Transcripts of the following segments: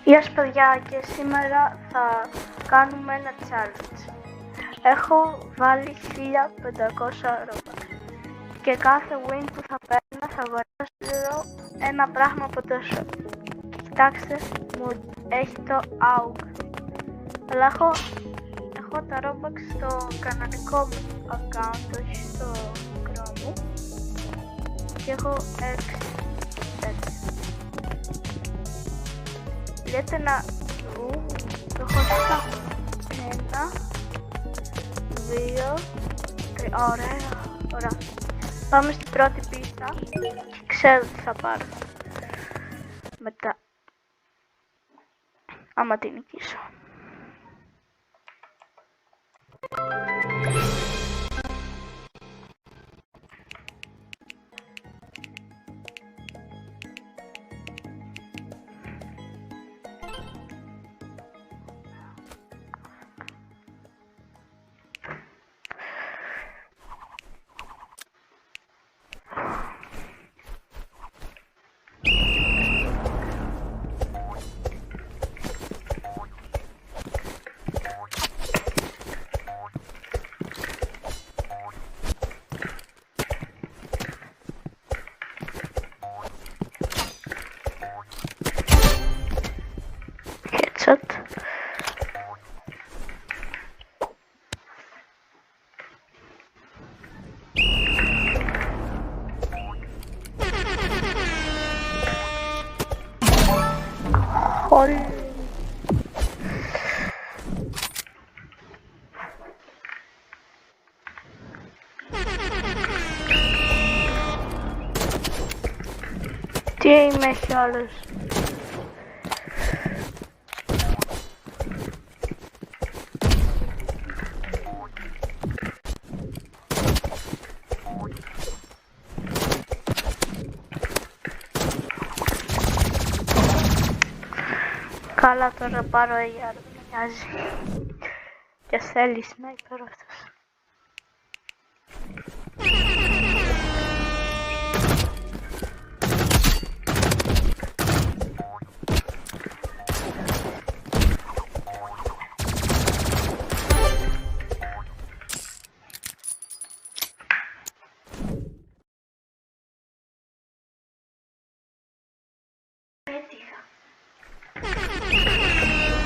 Γεια σας παιδιά, και σήμερα θα κάνουμε ένα challenge. Έχω βάλει 1500 Robux και κάθε win που θα παίρνω θα αγοράσω ένα πράγμα από το shop. Κοιτάξτε, μου έχει το AUG, αλλά έχω τα Robux στο κανονικό μου account, όχι στο Chrome μου, και έχω 6 τέτοια. Λέτε να το έχω στα 1, 2, 3, ωραία. Πάμε στην πρώτη πίστα και ξέρω τι θα πάρω μετά, άμα την νικήσω. Headshot. Χολ. Τι είμαι έχει άλλος. Καλά, τώρα πάρω AR, δεν νοιάζει. Και θέλει sniper αυτός.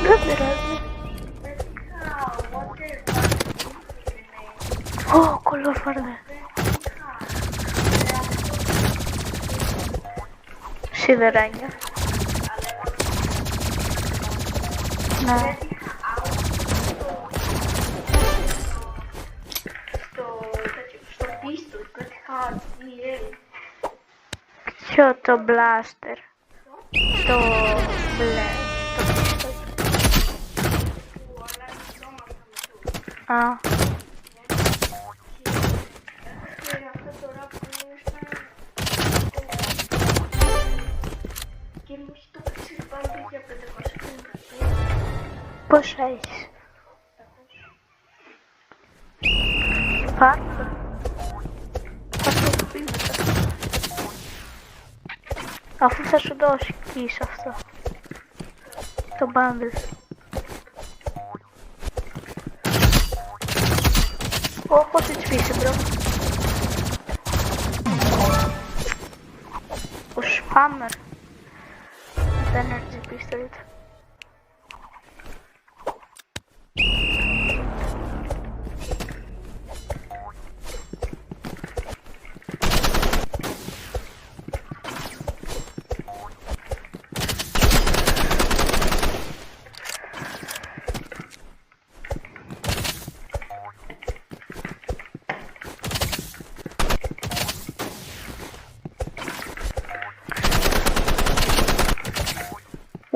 Δεν πειράζει. Ω, κολόφαρδε. Σιδεράνια. Ναι. Στο πίστο, κάτι χάρτη. Ποιο το blaster. Το μπλε. Α. Πόσα έχεις? Πάρτε. Αφού θα σου δώσει και σε αυτό το bundle. Πώς έτσι πείσαι μπρο? Ο spammer με τα energy pistol.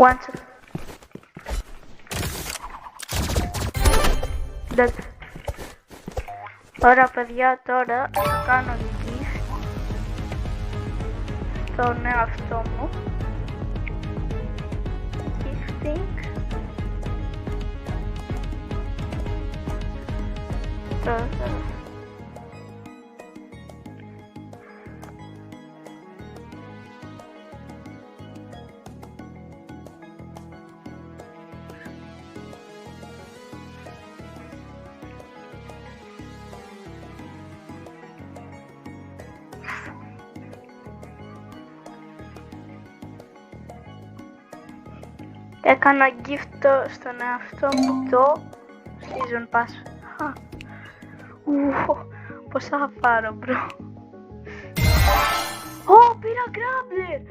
One second. Dead. Ωραία παιδιά, τώρα θα κάνω gift στον εαυτό μου. Gifting. Τώρα. Έκανα gift στον εαυτό μου το season pass. Πόσα θα πάρω, μπρο. Ω, πήρα grappler.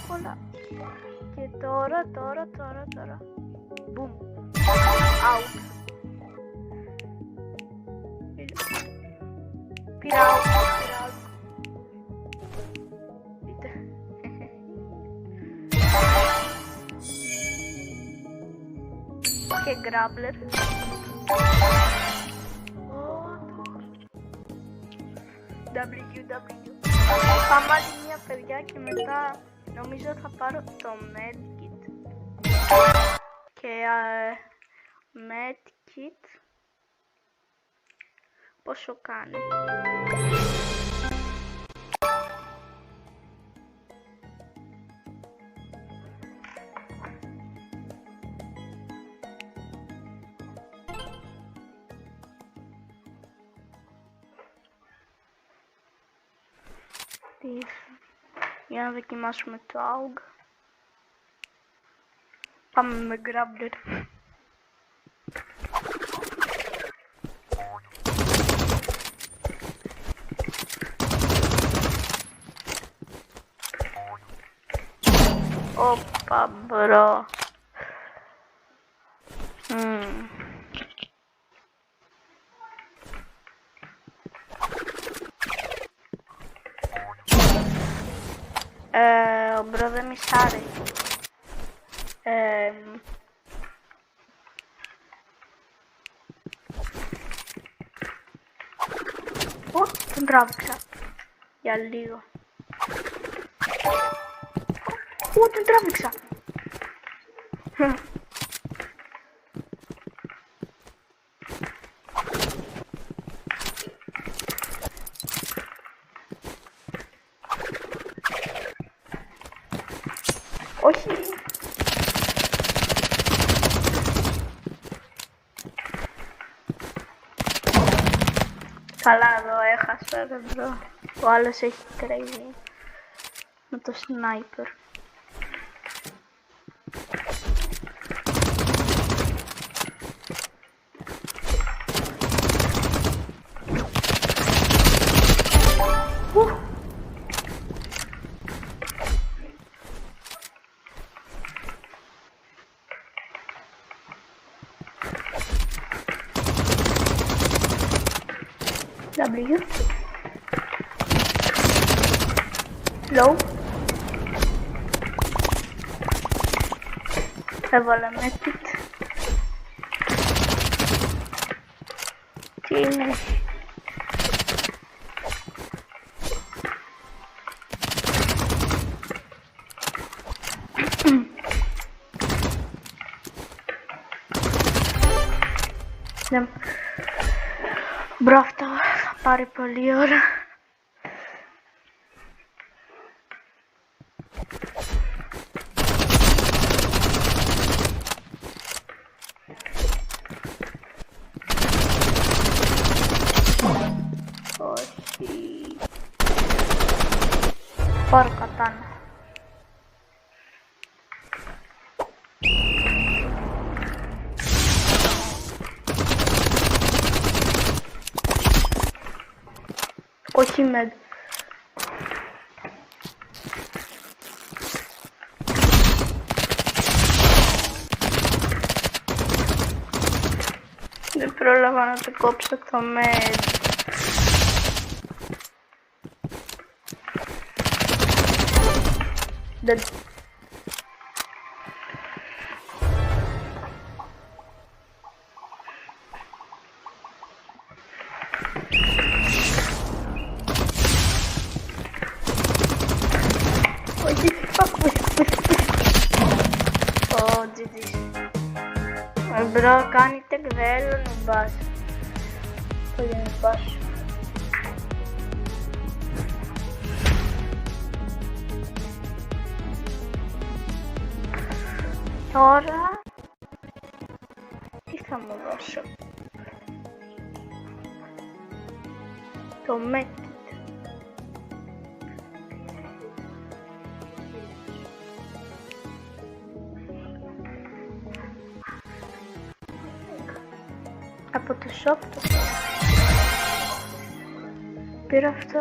Πολλά. Και τώρα. Boom. Out. Πήρα out. Δείτε. Και grappler. WW. Πάμε άλλη μια, παιδιά, και μετά νομίζω θα πάρω το medkit. Και medkit πόσο κάνει? Για να δοκιμάσουμε το AUG. Πάμε με grappler. Όπα, μπρο. Ο μπρο δεν μισάρει. Τον τράβηξα για λίγο. Τον τράβηξα. Όχι. Καλά, εδώ έχασα, ρε μπρο. Ο άλλος έχει crazy με το sniper. W. Low. Έβαλα medkit. Τι είναι? Μπρο, αυτό θα πάρει πολλή ώρα. Όχι. Πάρω κατάνα. Όχι med. Δεν πρόλαβα να το κόψω το med. Δεν... Μπρο, κάνει τεκ, δεν νουμπάς. Πολύ νουμπάς. Τώρα, τι θα μου δώσω? Το medkit. Από το shop του. Πήρα αυτό.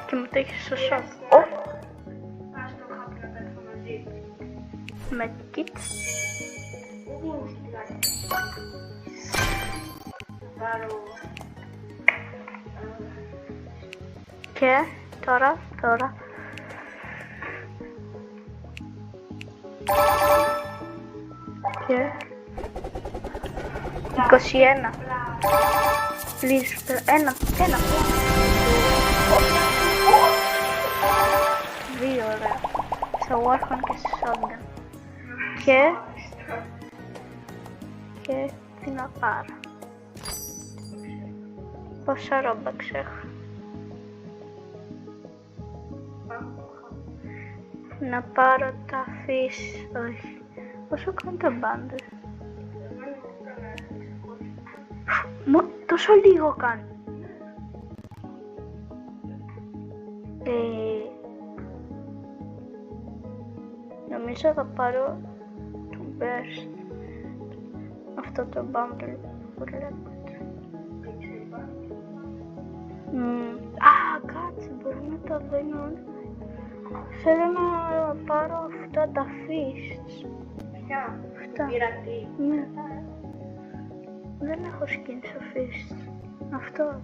Και μου το έχει στο shop. Ας το χάπι να πέτω μαζί. Με kit. Και τώρα. Και 21. Please, ένα. Δύο, ωραία. Σε Warhol και σε Shotgun. Και τι να πάρω. Πόσα Robux έχω. Να πάρω τα fish, όχι. Πόσο κάνει το bundle. Τόσο λίγο κάνει. Νομίζω θα πάρω το burst. Αυτό το bundle που λέγεται. Κάτσε, μπορεί να τα δίνω. Θέλω να πάρω αυτά τα fish. Ποια? Αυτά. Πειρατή. Ναι. Δεν έχω skin στο fish. Αυτό.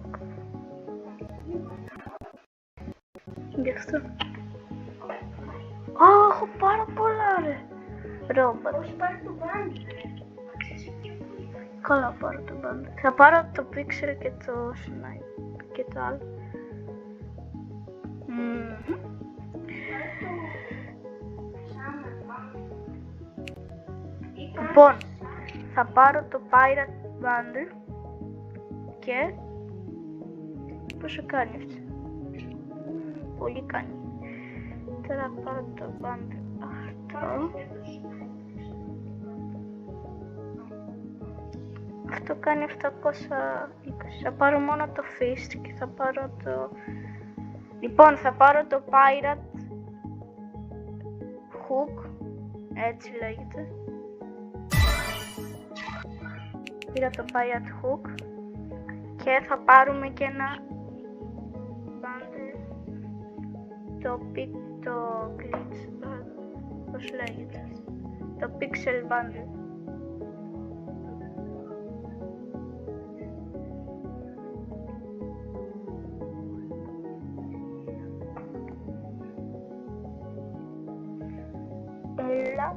Γι' αυτό. Έχω πάρα πολλά ρε. Robux. Πάρε το μπάνι. Καλά πάρω το bundle. Θα πάρω το pixel και το snipe και το άλλο. Λοιπόν, θα πάρω το pirate bundle και πόσο κάνει αυτό. Πολύ κάνει. Τώρα πάρω το bundle αυτό. Αυτό κάνει 720. Θα πάρω μόνο το fist και θα πάρω το... Λοιπόν, θα πάρω το pirate hook. Έτσι λέγεται. Πήρα το pirate hook. Και θα πάρουμε και ένα bundle. Το glitch. Πώς λέγεται. Το pixel bundle. Έλα.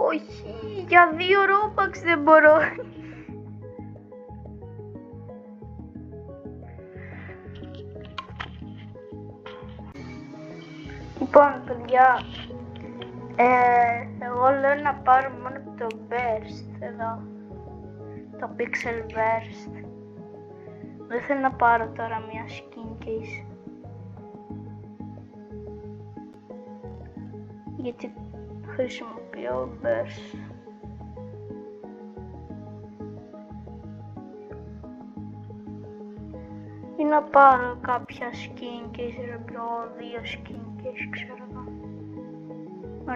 Όχι, για 2 Robux δεν μπορώ. Λοιπόν, παιδιά, εγώ λέω να πάρω μόνο το burst εδώ. Το pixel burst. Δεν θέλω να πάρω τώρα μια skin case. Γιατί χρησιμοποιώ burst. Ή να πάρω κάποια skin case, ρε μπρο, 2 skin case, ξέρω εγώ.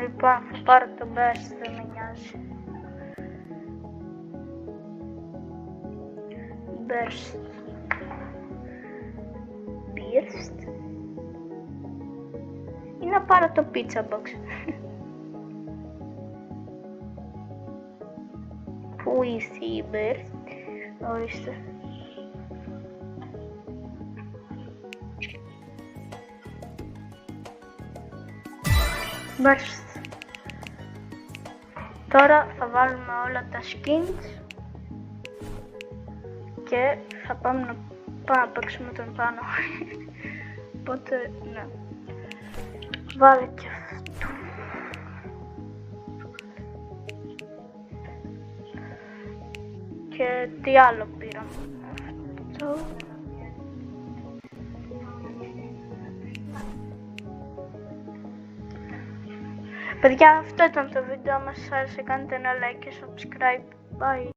Λοιπόν, θα πάρω το burst, δεν με νοιάζει. Burst. Ή να πάρω το pizza box. Πού είσαι η burst? Ορίστε. Burst. Τώρα θα βάλουμε όλα τα skins και θα πάμε να παίξουμε τον πάνω. Οπότε, ναι. Βάλε και αυτό. Και τι άλλο πήρα. Αυτό. Παιδιά, αυτό ήταν το βίντεο. Αν σας άρεσε κάντε ένα like και subscribe. Bye.